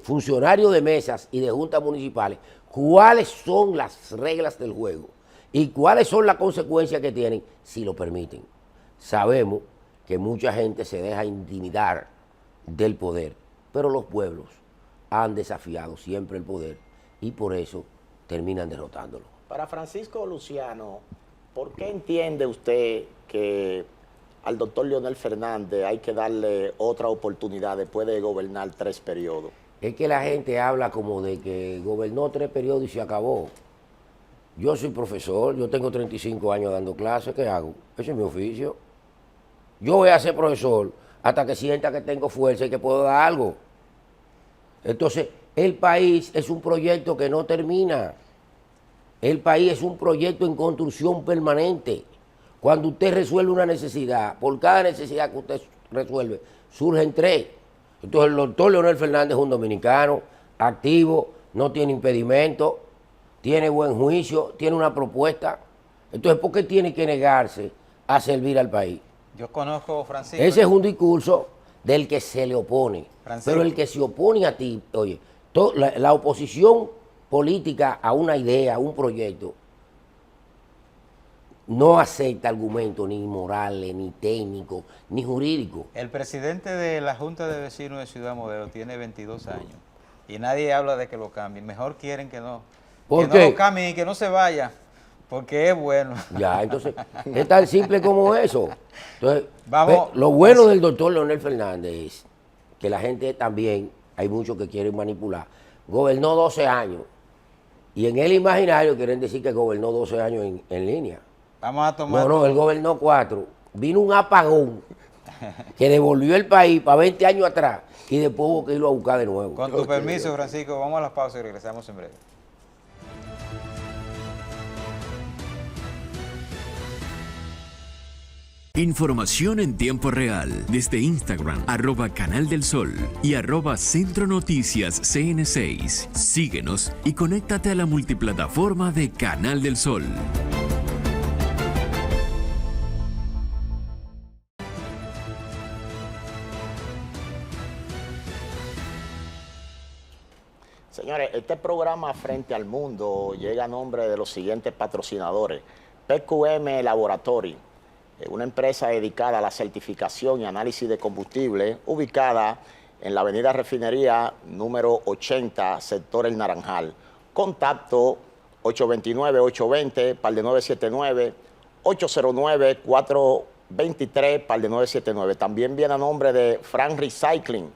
funcionarios de mesas y de juntas municipales, cuáles son las reglas del juego y cuáles son las consecuencias que tienen si lo permiten. Sabemos que mucha gente se deja intimidar del poder, pero los pueblos han desafiado siempre el poder y por eso terminan derrotándolo. Para Francisco Luciano, ¿por qué entiende usted que al doctor Leonel Fernández hay que darle otra oportunidad después de gobernar 3 periodos? Es que la gente habla como de que gobernó 3 periodos y se acabó. Yo soy profesor, yo tengo 35 años dando clases, ¿qué hago? Ese es mi oficio. Yo voy a ser profesor hasta que sienta que tengo fuerza y que puedo dar algo. Entonces, el país es un proyecto que no termina. El país es un proyecto en construcción permanente. Cuando usted resuelve una necesidad, por cada necesidad que usted resuelve, surgen 3. Entonces el doctor Leonel Fernández es un dominicano, activo, no tiene impedimento, tiene buen juicio, tiene una propuesta. Entonces, ¿por qué tiene que negarse a servir al país? Yo conozco, Francisco. Ese es un discurso del que se le opone. Francisco. Pero el que se opone a ti, oye, la oposición política a una idea, a un proyecto, no acepta argumentos ni morales, ni técnicos, ni jurídicos. El presidente de la Junta de Vecinos de Ciudad Modelo tiene 22 años y nadie habla de que lo cambien. Mejor quieren que no lo cambien y que no se vaya, porque es bueno. Ya, entonces, es tan simple como eso. Entonces, lo bueno del doctor Leonel Fernández es que la gente también, hay muchos que quieren manipular, gobernó 12 años y en el imaginario quieren decir que gobernó 12 años en línea. Vamos a tomar... No, él gobernó 4. Vino un apagón que devolvió el país para 20 años atrás y después hubo que irlo a buscar de nuevo. Con tu permiso, Francisco, vamos a las pausas y regresamos en breve. Información en tiempo real desde Instagram, @Canal del Sol y @Centro Noticias CN6. Síguenos y conéctate a la multiplataforma de Canal del Sol. Señores, este programa Frente al Mundo llega a nombre de los siguientes patrocinadores. PQM Laboratory, una empresa dedicada a la certificación y análisis de combustible, ubicada en la avenida Refinería número 80, sector El Naranjal. Contacto 829-820, par de 979, 809-423, par de 979. También viene a nombre de Frank Recycling,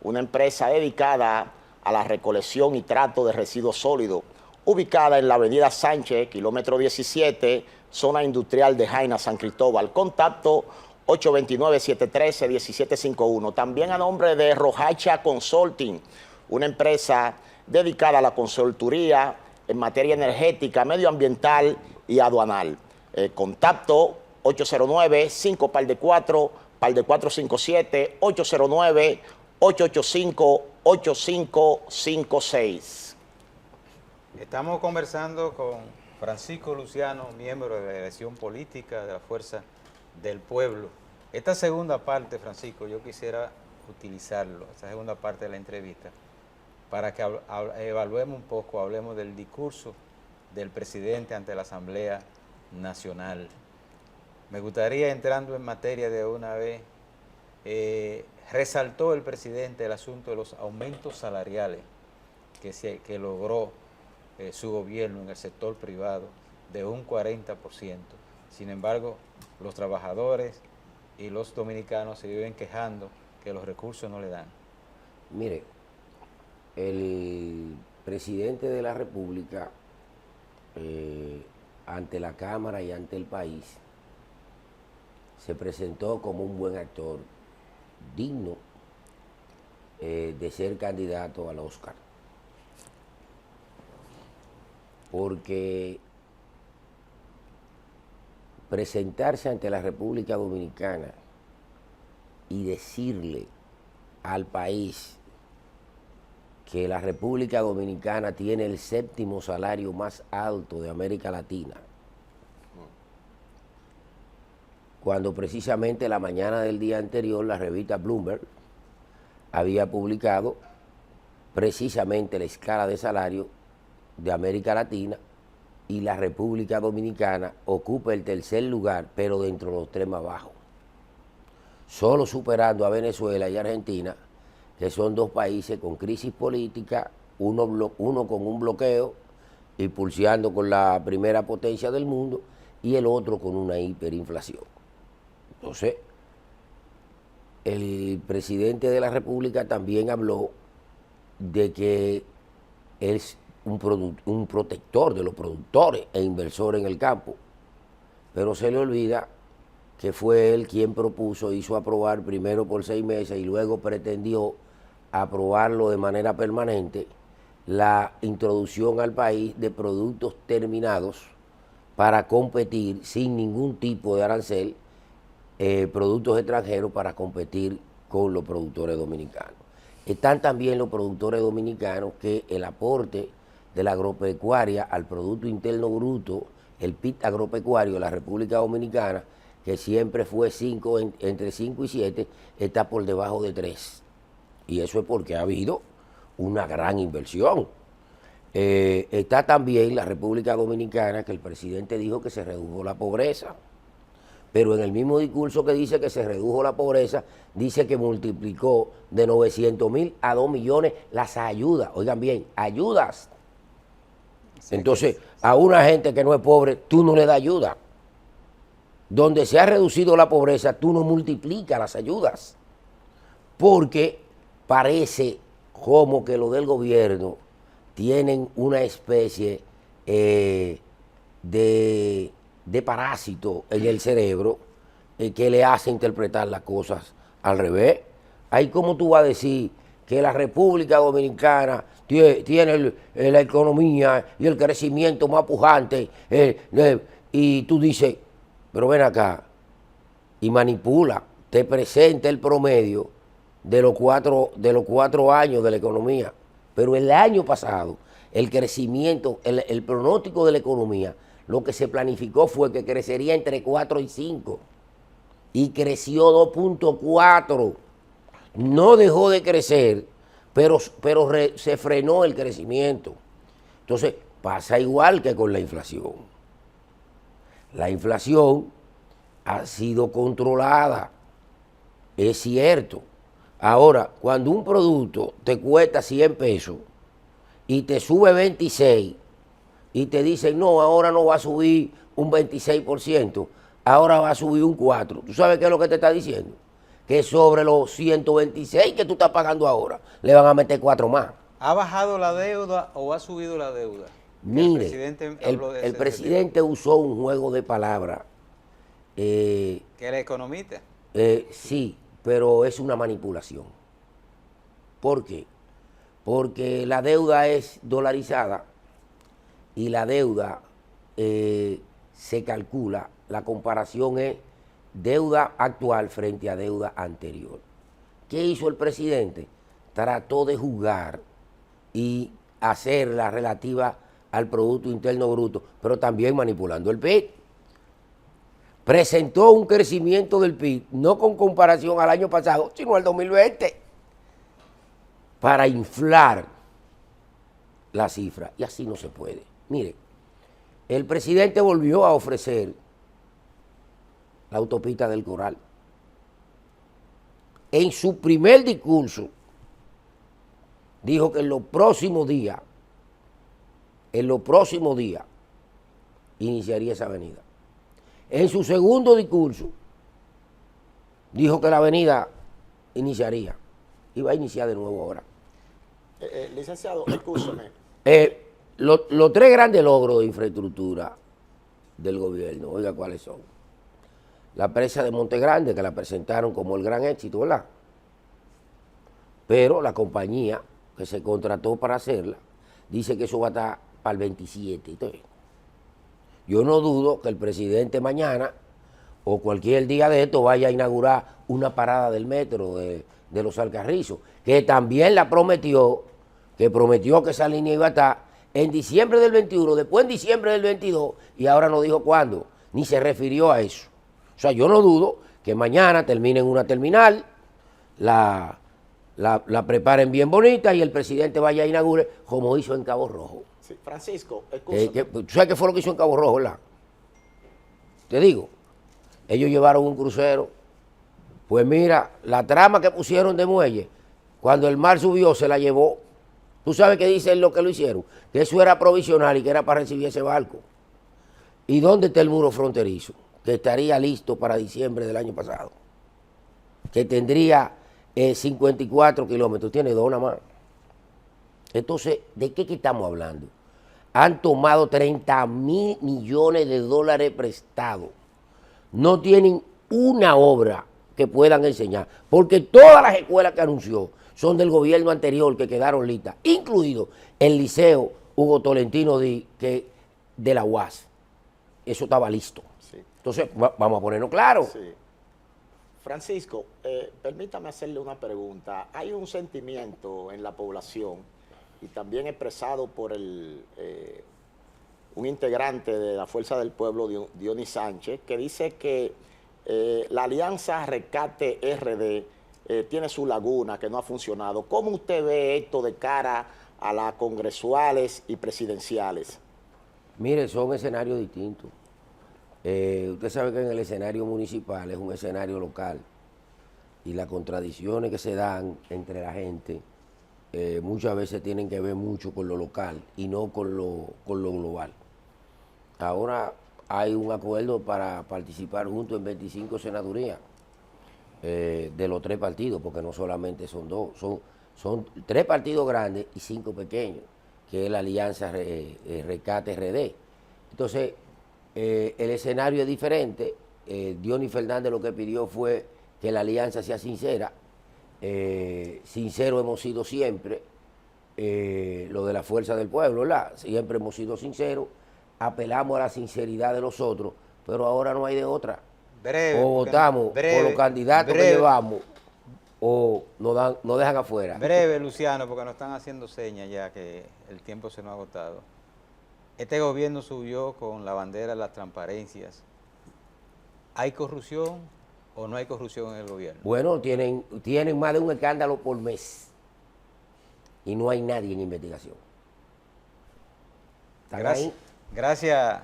una empresa dedicada a la recolección y trato de residuos sólidos, ubicada en la avenida Sánchez, kilómetro 17, zona industrial de Jaina, San Cristóbal. Contacto 829-713-1751. También a nombre de Rojacha Consulting, una empresa dedicada a la consultoría en materia energética, medioambiental y aduanal. Contacto 809-5 par de 457, 809-885-8556. Estamos conversando con Francisco Luciano, miembro de la Dirección Política de la Fuerza del Pueblo. Esta segunda parte, Francisco, yo quisiera utilizarlo, esta segunda parte de la entrevista, para que evaluemos un poco, hablemos del discurso del presidente ante la Asamblea Nacional. Me gustaría, entrando en materia de una vez, resaltó el presidente el asunto de los aumentos salariales que logró su gobierno en el sector privado de un 40%. Sin embargo, los trabajadores y los dominicanos se viven quejando que los recursos no le dan. Mire, el presidente de la República, ante la Cámara y ante el país, se presentó como un buen actor, digno de ser candidato al Oscar. Porque presentarse ante la República Dominicana y decirle al país que la República Dominicana tiene el 7º salario más alto de América Latina, cuando precisamente la mañana del día anterior la revista Bloomberg había publicado precisamente la escala de salario de América Latina, y la República Dominicana ocupa el 3er lugar, pero dentro de los 3 más bajos, solo superando a Venezuela y Argentina, que son 2 países con crisis política, uno con un bloqueo y pulseando con la primera potencia del mundo, y el otro con una hiperinflación. Entonces, el presidente de la República también habló de que es un protector de los productores e inversores en el campo, pero se le olvida que fue él quien propuso, hizo aprobar primero por 6 meses y luego pretendió aprobarlo de manera permanente, la introducción al país de productos terminados para competir sin ningún tipo de arancel, productos extranjeros para competir con los productores dominicanos. Están también los productores dominicanos que el aporte de la agropecuaria al Producto Interno Bruto, el PIB agropecuario de la República Dominicana, que siempre fue entre 5 y 7, está por debajo de 3. Y eso es porque ha habido una gran inversión. Está también la República Dominicana, que el presidente dijo que se redujo la pobreza. Pero en el mismo discurso que dice que se redujo la pobreza, dice que multiplicó de 900.000 a 2 millones las ayudas. Oigan bien, ayudas. Entonces, a una gente que no es pobre, tú no le das ayuda. Donde se ha reducido la pobreza, tú no multiplicas las ayudas. Porque parece como que lo del gobierno tienen una especie de parásito en el cerebro que le hace interpretar las cosas al revés. Ahí como tú vas a decir que la República Dominicana tiene la economía y el crecimiento más pujante, y tú dices, pero ven acá, y manipula, te presenta el promedio de los 4 años de la economía. Pero el año pasado, el crecimiento, el pronóstico de la economía, lo que se planificó fue que crecería entre 4 y 5, y creció 2.4. No dejó de crecer, pero se frenó el crecimiento. Entonces, pasa igual que con la inflación. La inflación ha sido controlada, es cierto. Ahora, cuando un producto te cuesta 100 pesos y te sube 26, y te dicen, no, ahora no va a subir un 26%, ahora va a subir un 4%. ¿Tú sabes qué es lo que te está diciendo? Que sobre los 126 que tú estás pagando ahora, le van a meter 4 más. ¿Ha bajado la deuda o ha subido la deuda? Mire, El el presidente usó un juego de palabras. ¿Que el economista? Sí, pero es una manipulación. ¿Por qué? Porque la deuda es dolarizada y la deuda se calcula, la comparación es deuda actual frente a deuda anterior. ¿Qué hizo el presidente? Trató de jugar y hacerla relativa al Producto Interno Bruto, pero también manipulando el PIB. Presentó un crecimiento del PIB, no con comparación al año pasado, sino al 2020, para inflar la cifra. Y así no se puede. Mire, el presidente volvió a ofrecer la autopista del Coral. En su primer discurso, dijo que en los próximos días, iniciaría esa avenida. En su segundo discurso, dijo que la avenida iniciaría. Y va a iniciar de nuevo ahora. Licenciado, escúchame. Los 3 grandes logros de infraestructura del gobierno, oiga cuáles son. La presa de Monte Grande, que la presentaron como el gran éxito, ¿verdad? Pero la compañía que se contrató para hacerla, dice que eso va a estar para el 27. Entonces, yo no dudo que el presidente mañana o cualquier día de esto vaya a inaugurar una parada del metro de los Alcarrizos, que también la prometió, que esa línea iba a estar en diciembre del 21, después en diciembre del 22, y ahora no dijo cuándo, ni se refirió a eso. O sea, yo no dudo que mañana terminen una terminal, la preparen bien bonita y el presidente vaya a inaugurar como hizo en Cabo Rojo. Sí, Francisco, escúchame. ¿Tú sabes qué fue lo que hizo en Cabo Rojo, verdad? Te digo, ellos llevaron un crucero. Pues mira, la trama que pusieron de muelle, cuando el mar subió, se la llevó. ¿Tú sabes qué dicen lo que lo hicieron? Que eso era provisional y que era para recibir ese barco. ¿Y dónde está el muro fronterizo? Que estaría listo para diciembre del año pasado. Que tendría 54 kilómetros, tiene 2 nada más. Entonces, ¿de qué estamos hablando? Han tomado 30.000 millones de dólares prestados. No tienen una obra que puedan enseñar, porque todas las escuelas que anunció son del gobierno anterior que quedaron listas, incluido el Liceo Hugo Tolentino de la UAS. Eso estaba listo. Sí. Entonces, vamos a ponernos claro. Sí. Francisco, permítame hacerle una pregunta. Hay un sentimiento en la población y también expresado por un integrante de la Fuerza del Pueblo, Dionis Sánchez, que dice que la alianza Rescate RD tiene su laguna, que no ha funcionado. ¿Cómo usted ve esto de cara a las congresuales y presidenciales? Mire, son escenarios distintos. Usted sabe que en el escenario municipal es un escenario local y las contradicciones que se dan entre la gente muchas veces tienen que ver mucho con lo local y no con lo global. Ahora hay un acuerdo para participar juntos en 25 senadurías de los 3 partidos, porque no solamente son 2, son 3 partidos grandes y 5 pequeños, que es la alianza Rescate RD. Entonces, el escenario es diferente. Dionis Fernández lo que pidió fue que la alianza sea sincera. Sincero hemos sido siempre, lo de la Fuerza del Pueblo, ¿verdad? Siempre hemos sido sinceros, apelamos a la sinceridad de los otros, pero ahora no hay de otra. O votamos por los candidatos que llevamos, o nos dejan afuera. Breve, Luciano, porque nos están haciendo señas ya que el tiempo se nos ha agotado. Este gobierno subió con la bandera de las transparencias. ¿Hay corrupción o no hay corrupción en el gobierno? Bueno, tienen más de un escándalo por mes y no hay nadie en investigación. Gracias,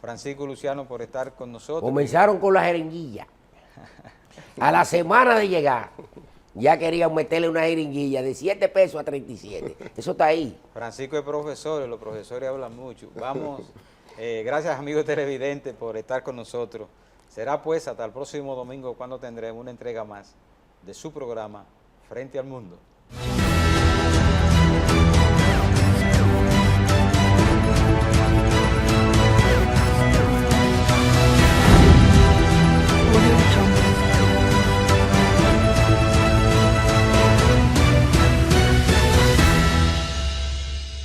Francisco Luciano, por estar con nosotros. Comenzaron con la jeringuilla. A la semana de llegar, Ya querían meterle una jeringuilla de 7 pesos a 37. Eso está ahí. Francisco es profesor y los profesores hablan mucho. Vamos, gracias amigos televidentes por estar con nosotros. Será pues hasta el próximo domingo cuando tendremos una entrega más de su programa Frente al Mundo.